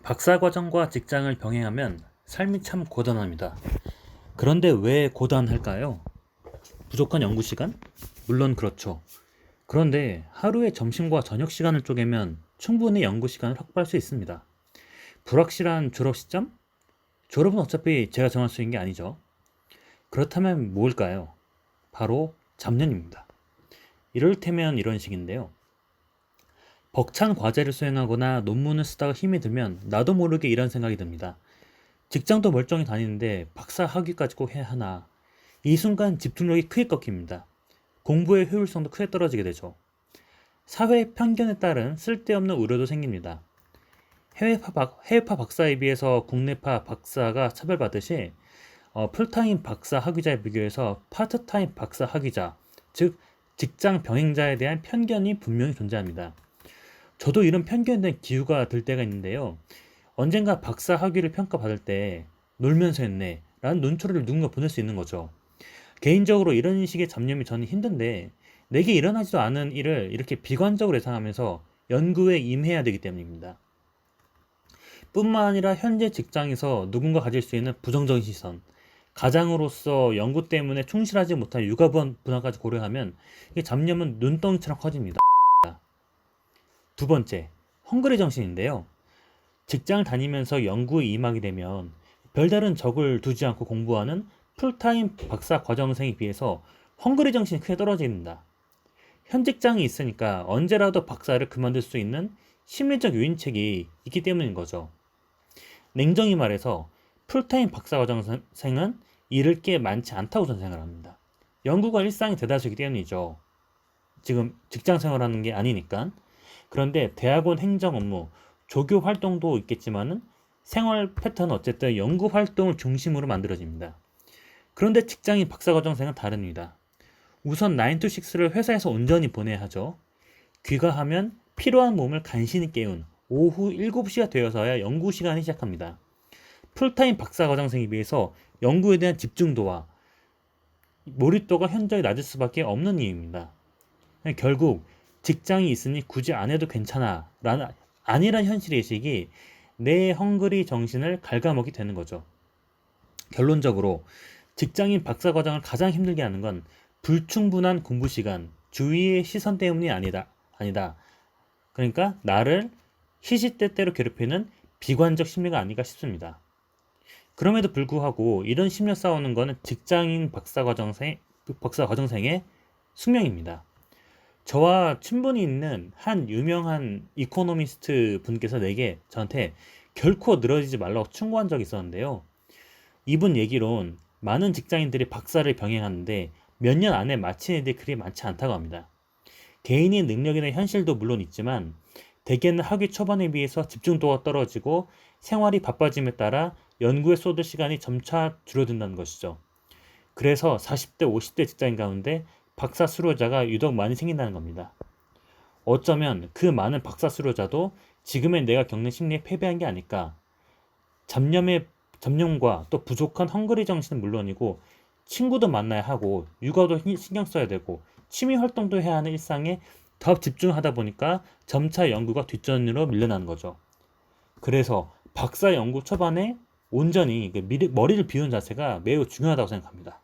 박사과정과 직장을 병행하면 삶이 참 고단합니다. 그런데 왜 고단할까요? 부족한 연구 시간? 물론 그렇죠. 그런데 하루에 점심과 저녁 시간을 쪼개면 충분히 연구 시간을 확보할 수 있습니다. 불확실한 졸업 시점? 졸업은 어차피 제가 정할 수 있는 게 아니죠. 그렇다면 뭘까요? 바로 잡년입니다. 이를테면 이런 식인데요. 벅찬 과제를 수행하거나 논문을 쓰다가 힘이 들면 나도 모르게 이런 생각이 듭니다. 직장도 멀쩡히 다니는데 박사 학위까지 꼭 해야 하나. 이 순간 집중력이 크게 꺾입니다. 공부의 효율성도 크게 떨어지게 되죠. 사회의 편견에 따른 쓸데없는 우려도 생깁니다. 해외파 박사에 비해서 국내파 박사가 차별받듯이 풀타임 박사 학위자에 비교해서 파트타임 박사 학위자, 즉 직장 병행자에 대한 편견이 분명히 존재합니다. 저도 이런 편견에 대한 기우가 들 때가 있는데요. 언젠가 박사 학위를 평가받을 때 놀면서 했네 라는 눈초리를 누군가 보낼 수 있는 거죠. 개인적으로 이런 식의 잡념이 저는 힘든데 내게 일어나지도 않은 일을 이렇게 비관적으로 예상하면서 연구에 임해야 되기 때문입니다. 뿐만 아니라 현재 직장에서 누군가 가질 수 있는 부정적인 시선, 가장으로서 연구 때문에 충실하지 못한 육아번 문화까지 고려하면 이 잡념은 눈덩이처럼 커집니다. 두 번째, 헝그리 정신인데요. 직장을 다니면서 연구에 임하게 되면 별다른 적을 두지 않고 공부하는 풀타임 박사 과정생에 비해서 헝그리 정신이 크게 떨어집니다. 현 직장이 있으니까 언제라도 박사를 그만둘 수 있는 심리적 유인책이 있기 때문인 거죠. 냉정히 말해서 풀타임 박사 과정생은 잃을 게 많지 않다고 저는 생각합니다. 연구가 일상의 대다수이기 때문이죠. 지금 직장 생활하는 게 아니니까. 그런데 대학원 행정 업무, 조교 활동도 있겠지만은 생활 패턴은 어쨌든 연구 활동을 중심으로 만들어집니다. 그런데 직장인 박사과정생은 다릅니다. 우선 9to6를 회사에서 온전히 보내야 하죠. 귀가하면 피로한 몸을 간신히 깨운 오후 7시가 되어서야 연구 시간이 시작합니다. 풀타임 박사과정생에 비해서 연구에 대한 집중도와 몰입도가 현저히 낮을 수밖에 없는 이유입니다. 결국 직장이 있으니 굳이 안 해도 괜찮아 라는 아니란 현실의식이 내 헝그리 정신을 갉아먹게 되는 거죠. 결론적으로 직장인 박사과정을 가장 힘들게 하는 건 불충분한 공부 시간, 주위의 시선 때문이 아니다. 그러니까 나를 시시때때로 괴롭히는 비관적 심리가 아닌가 싶습니다. 그럼에도 불구하고 이런 심리를 싸우는 것은 직장인 박사과정생의 숙명입니다. 저와 친분이 있는 한 유명한 이코노미스트 분께서 저한테 결코 늘어지지 말라고 충고한 적이 있었는데요. 이분 얘기론 많은 직장인들이 박사를 병행하는데 몇 년 안에 마친 애들이 그리 많지 않다고 합니다. 개인의 능력이나 현실도 물론 있지만 대개는 학위 초반에 비해서 집중도가 떨어지고 생활이 바빠짐에 따라 연구에 쏟을 시간이 점차 줄어든다는 것이죠. 그래서 40대, 50대 직장인 가운데 박사 수료자가 유독 많이 생긴다는 겁니다. 어쩌면 그 많은 박사 수료자도 지금의 내가 겪는 심리에 패배한 게 아닐까. 잡념과 또 부족한 헝그리 정신은 물론이고 친구도 만나야 하고 육아도 신경 써야 되고 취미 활동도 해야 하는 일상에 더 집중하다 보니까 점차 연구가 뒷전으로 밀려나는 거죠. 그래서 박사 연구 초반에 온전히 머리를 비우는 자세가 매우 중요하다고 생각합니다.